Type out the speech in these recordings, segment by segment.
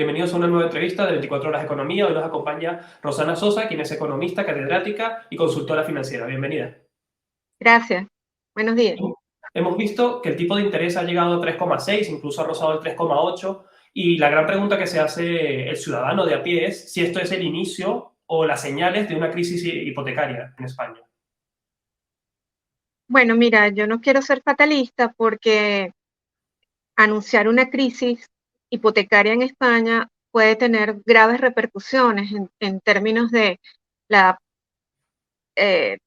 Bienvenidos a una nueva entrevista de 24 horas de economía. Hoy nos acompaña Rosana Sosa, quien es economista, catedrática y consultora financiera. Bienvenida. Gracias. Buenos días. Hemos visto que el tipo de interés ha llegado a 3,6, incluso ha rozado el 3,8, y la gran pregunta que se hace el ciudadano de a pie es si esto es el inicio o las señales de una crisis hipotecaria en España. Bueno, mira, yo no quiero ser fatalista porque anunciar una crisis hipotecaria en España puede tener graves repercusiones en términos de la, eh,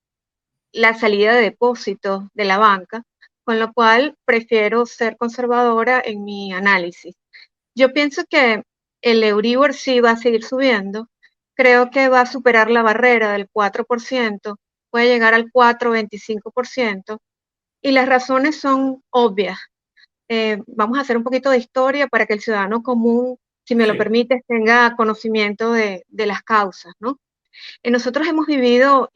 la salida de depósitos de la banca, con lo cual prefiero ser conservadora en mi análisis. Yo pienso que el Euribor sí va a seguir subiendo. Creo que va a superar la barrera del 4%, puede llegar al 4,25%, y las razones son obvias. Vamos a hacer un poquito de historia para que el ciudadano común, si me lo Sí, permite, tenga conocimiento de las causas, ¿no? Nosotros hemos vivido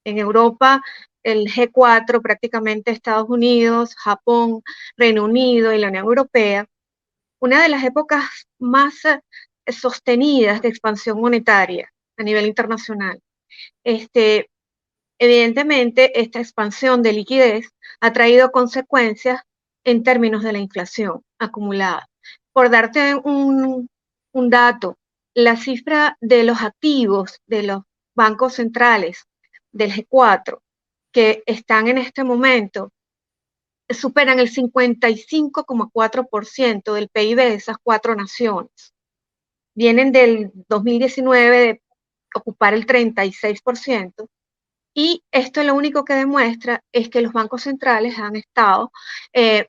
en Europa el G4, prácticamente Estados Unidos, Japón, Reino Unido y la Unión Europea, una de las épocas más sostenidas de expansión monetaria a nivel internacional. Este, Evidentemente, esta expansión de liquidez ha traído consecuencias en términos de la inflación acumulada. Por darte un dato, la cifra de los activos de los bancos centrales del G4 que están en este momento superan el 55,4% del PIB de esas cuatro naciones. Vienen del 2019 de ocupar el 36%. Y esto lo único que demuestra es que los bancos centrales han estado eh,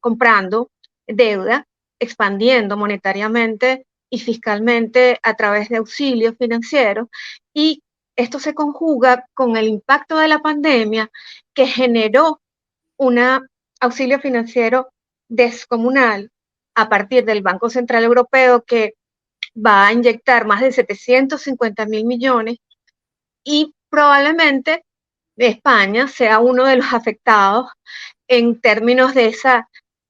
comprando deuda, expandiendo monetariamente y fiscalmente a través de auxilios financieros, y esto se conjuga con el impacto de la pandemia que generó un auxilio financiero descomunal a partir del Banco Central Europeo, que va a inyectar más de 750.000 millones, y probablemente España sea uno de los afectados en términos de esa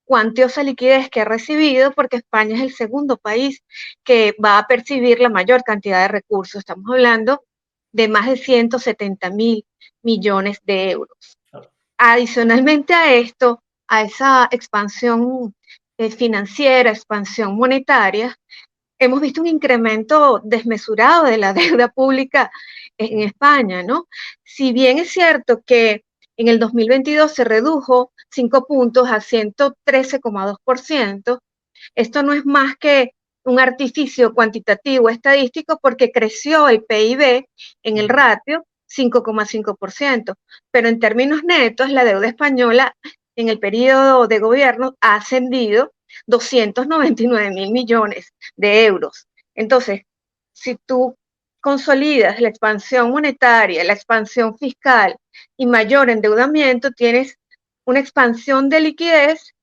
cuantiosa liquidez que ha recibido, porque España es el segundo país que va a percibir la mayor cantidad de recursos. Estamos hablando de más de 170.000 millones de euros. Adicionalmente a esto, a esa expansión financiera, expansión monetaria, hemos visto un incremento desmesurado de la deuda pública en España, ¿no? Si bien es cierto que en el 2022 se redujo 5 puntos a 113,2%, esto no es más que un artificio cuantitativo estadístico porque creció el PIB en el ratio 5,5%, pero en términos netos la deuda española en el periodo de gobierno ha ascendido 299.000 millones de euros. Entonces, si tú consolidas la expansión monetaria, la expansión fiscal y mayor endeudamiento, tienes una expansión de liquidez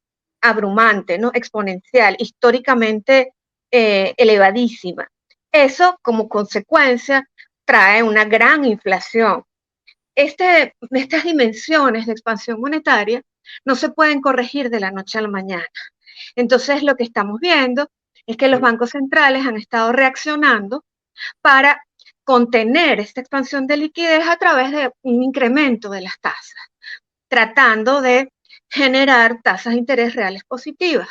abrumante, ¿no? Exponencial, históricamente elevadísima. Eso, como consecuencia, trae una gran inflación. Estas dimensiones de expansión monetaria no se pueden corregir de la noche a la mañana. Entonces, lo que estamos viendo es que los sí. bancos centrales han estado reaccionando para contener esta expansión de liquidez a través de un incremento de las tasas, tratando de generar tasas de interés reales positivas.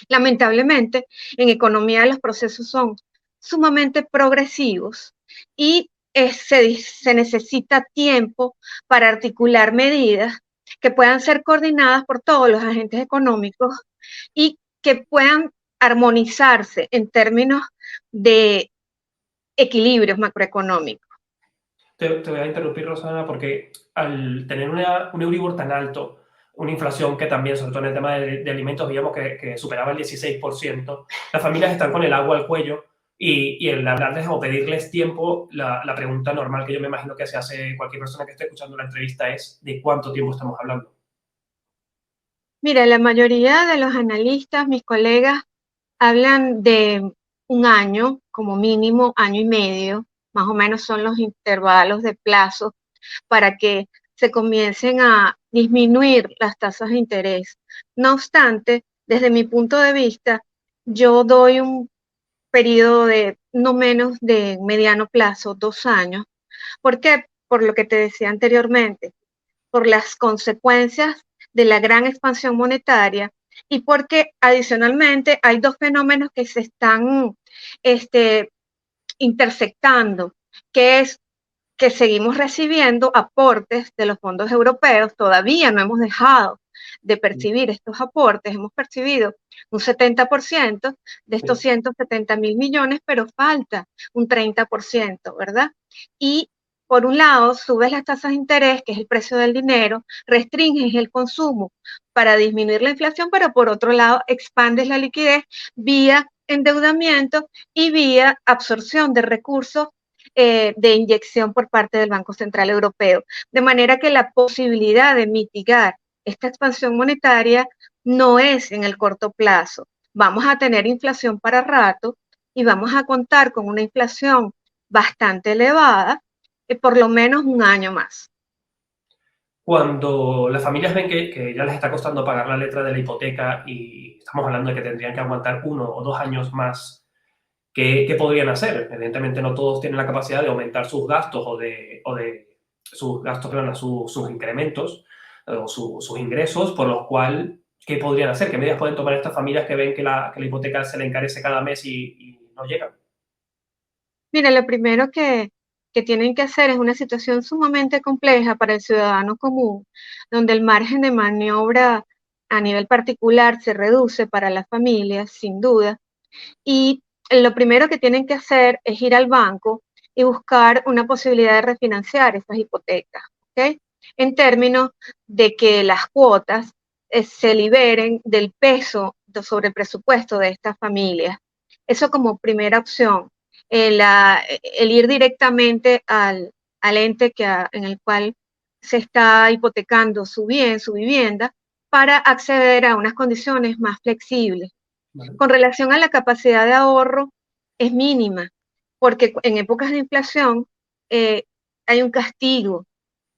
Lamentablemente, en economía los procesos son sumamente progresivos y se necesita tiempo para articular medidas que puedan ser coordinadas por todos los agentes económicos y que puedan armonizarse en términos de equilibrios macroeconómicos. Te voy a interrumpir, Rosana, porque al tener un Euribor tan alto, una inflación que también, sobre todo en el tema de alimentos, veíamos que superaba el 16%, las familias están con el agua al cuello y el hablarles o pedirles tiempo, la pregunta normal que yo me imagino que se hace cualquier persona que esté escuchando la entrevista es ¿de cuánto tiempo estamos hablando? Mira, la mayoría de los analistas, mis colegas, hablan de un año, como mínimo año y medio, más o menos son los intervalos de plazo para que se comiencen a disminuir las tasas de interés. No obstante, desde mi punto de vista, yo doy periodo de no menos de mediano plazo, 2 años. ¿Por qué? Por lo que te decía anteriormente, por las consecuencias de la gran expansión monetaria y porque adicionalmente hay dos fenómenos que se están intersectando, que es que seguimos recibiendo aportes de los fondos europeos, todavía no hemos dejado de percibir estos aportes, hemos percibido un 70% de estos 170.000 millones, pero falta un 30%, ¿verdad? Y por un lado, subes las tasas de interés, que es el precio del dinero, restringes el consumo para disminuir la inflación, pero por otro lado, expandes la liquidez vía endeudamiento y vía absorción de recursos de inyección por parte del Banco Central Europeo. De manera que la posibilidad de mitigar esta expansión monetaria no es en el corto plazo. Vamos a tener inflación para rato y vamos a contar con una inflación bastante elevada, por lo menos un año más. Cuando las familias ven que ya les está costando pagar la letra de la hipoteca y estamos hablando de que tendrían que aguantar 1 o 2 años más, ¿qué podrían hacer? Evidentemente no todos tienen la capacidad de aumentar sus gastos o de sus gastos, perdón, sus incrementos o sus ingresos, por lo cual, ¿qué podrían hacer? ¿Qué medidas pueden tomar estas familias que ven que la hipoteca se le encarece cada mes y no llegan? Mira, lo primero que tienen que hacer es una situación sumamente compleja para el ciudadano común, donde el margen de maniobra a nivel particular se reduce para las familias, sin duda, y lo primero que tienen que hacer es ir al banco y buscar una posibilidad de refinanciar esas hipotecas, ¿ok? En términos de que las cuotas se liberen del peso sobre el presupuesto de estas familias. Eso como primera opción. El ir directamente al ente en el cual se está hipotecando su bien, su vivienda, para acceder a unas condiciones más flexibles. ¿Vale? Con relación a la capacidad de ahorro, es mínima, porque en épocas de inflación eh, hay un castigo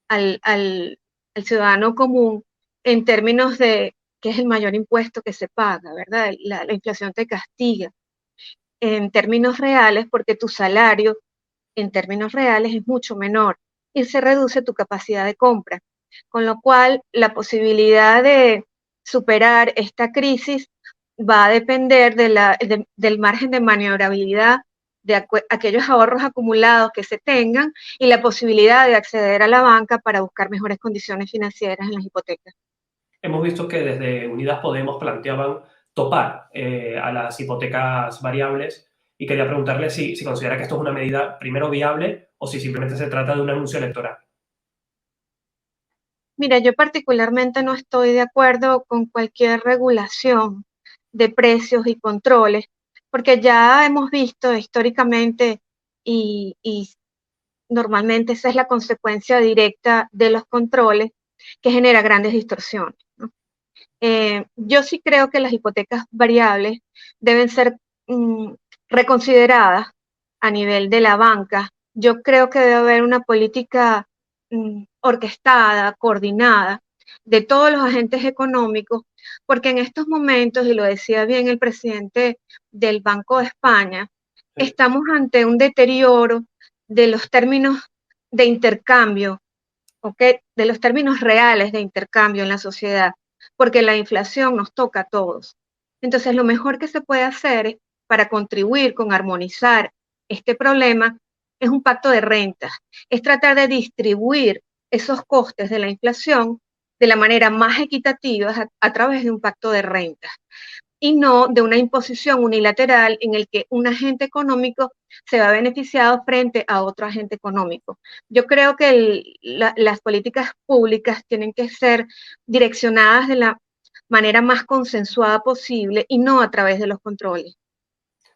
al ciudadano común en términos de que es el mayor impuesto que se paga, ¿verdad? La inflación te castiga en términos reales porque tu salario en términos reales es mucho menor y se reduce tu capacidad de compra. Con lo cual, la posibilidad de superar esta crisis va a depender del margen de maniobrabilidad de aquellos ahorros acumulados que se tengan y la posibilidad de acceder a la banca para buscar mejores condiciones financieras en las hipotecas. Hemos visto que desde Unidas Podemos planteaban topar a las hipotecas variables y quería preguntarle si considera que esto es una medida primero viable o si simplemente se trata de un anuncio electoral. Mira, yo particularmente no estoy de acuerdo con cualquier regulación de precios y controles, porque ya hemos visto históricamente y normalmente esa es la consecuencia directa de los controles que genera grandes distorsiones, ¿no? Yo sí creo que las hipotecas variables deben ser mm, reconsideradas a nivel de la banca. Yo creo que debe haber una política orquestada, coordinada de todos los agentes económicos, porque en estos momentos, y lo decía bien el presidente del Banco de España, Sí. estamos ante un deterioro de los términos de intercambio, ¿ok? De los términos reales de intercambio en la sociedad, porque la inflación nos toca a todos. Entonces, lo mejor que se puede hacer para contribuir con armonizar este problema es un pacto de rentas, es tratar de distribuir esos costes de la inflación de la manera más equitativa a través de un pacto de rentas y no de una imposición unilateral en el que un agente económico se va beneficiado frente a otro agente económico. Yo creo que las políticas públicas tienen que ser direccionadas de la manera más consensuada posible y no a través de los controles.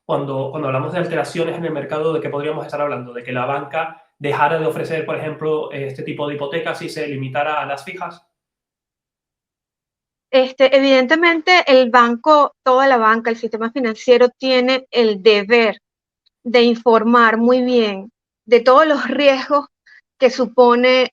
Cuando hablamos de alteraciones en el mercado, ¿de qué podríamos estar hablando? ¿De que la banca dejara de ofrecer, por ejemplo, este tipo de hipotecas y se limitara a las fijas? Evidentemente, el banco, toda la banca, el sistema financiero tiene el deber de informar muy bien de todos los riesgos que supone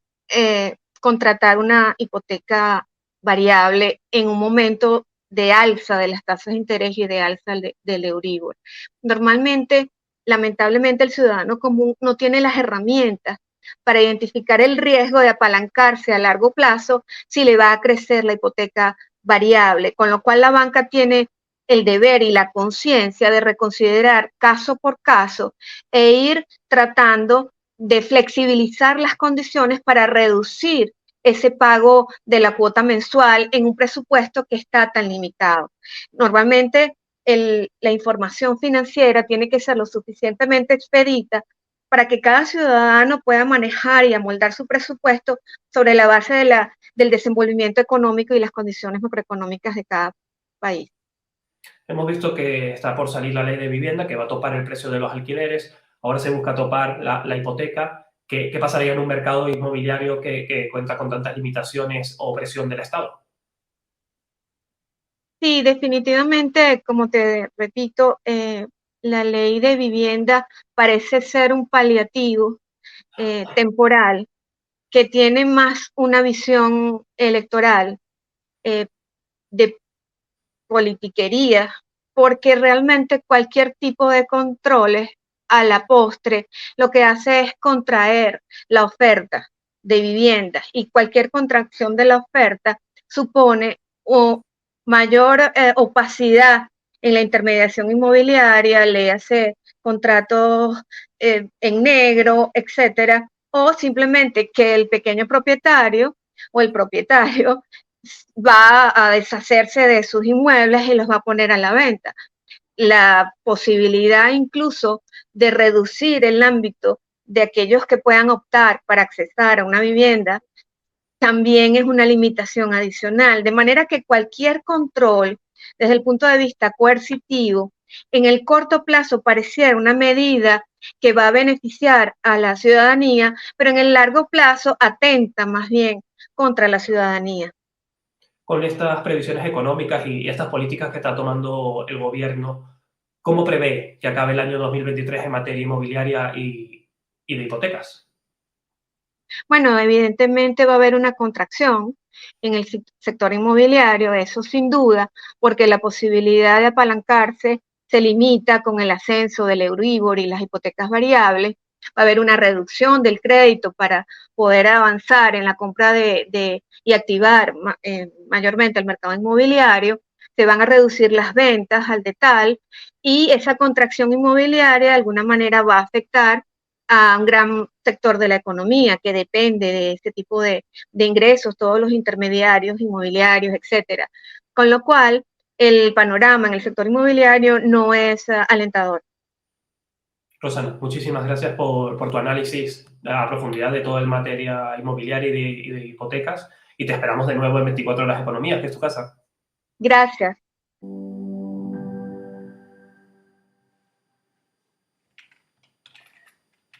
contratar una hipoteca variable en un momento de alza de las tasas de interés y de alza del Euribor. Normalmente, lamentablemente, el ciudadano común no tiene las herramientas para identificar el riesgo de apalancarse a largo plazo si le va a crecer la hipoteca variable, con lo cual la banca tiene el deber y la conciencia de reconsiderar caso por caso e ir tratando de flexibilizar las condiciones para reducir ese pago de la cuota mensual en un presupuesto que está tan limitado. Normalmente la información financiera tiene que ser lo suficientemente expedita para que cada ciudadano pueda manejar y amoldar su presupuesto sobre la base del desenvolvimiento económico y las condiciones macroeconómicas de cada país. Hemos visto que está por salir la ley de vivienda que va a topar el precio de los alquileres. Ahora se busca topar la hipoteca. ¿Qué pasaría en un mercado inmobiliario que cuenta con tantas limitaciones o presión del Estado? Sí, definitivamente, como te repito, la ley de vivienda parece ser un paliativo temporal que tiene más una visión electoral eh, de politiquería, porque realmente cualquier tipo de controles a la postre lo que hace es contraer la oferta de viviendas y cualquier contracción de la oferta supone mayor opacidad en la intermediación inmobiliaria, le hace contratos en negro, etcétera, o simplemente que el pequeño propietario o el propietario va a deshacerse de sus inmuebles y los va a poner a la venta. La posibilidad incluso de reducir el ámbito de aquellos que puedan optar para accesar a una vivienda también es una limitación adicional, de manera que cualquier control desde el punto de vista coercitivo en el corto plazo pareciera una medida que va a beneficiar a la ciudadanía, pero en el largo plazo atenta más bien contra la ciudadanía. Con estas previsiones económicas y estas políticas que está tomando el gobierno, ¿cómo prevé que acabe el año 2023 en materia inmobiliaria y de hipotecas? Bueno, evidentemente va a haber una contracción en el sector inmobiliario, eso sin duda, porque la posibilidad de apalancarse se limita con el ascenso del Euribor y las hipotecas variables. Va a haber una reducción del crédito para poder avanzar en la compra y activar mayormente el mercado inmobiliario. Se van a reducir las ventas al detal y esa contracción inmobiliaria de alguna manera va a afectar a un gran sector de la economía que depende de este tipo de ingresos, todos los intermediarios inmobiliarios, etcétera. Con lo cual, el panorama en el sector inmobiliario no es alentador. Rosana, muchísimas gracias por tu análisis a profundidad de todo el materia inmobiliaria y de hipotecas y te esperamos de nuevo en 24 horas economía, que es tu casa. Gracias.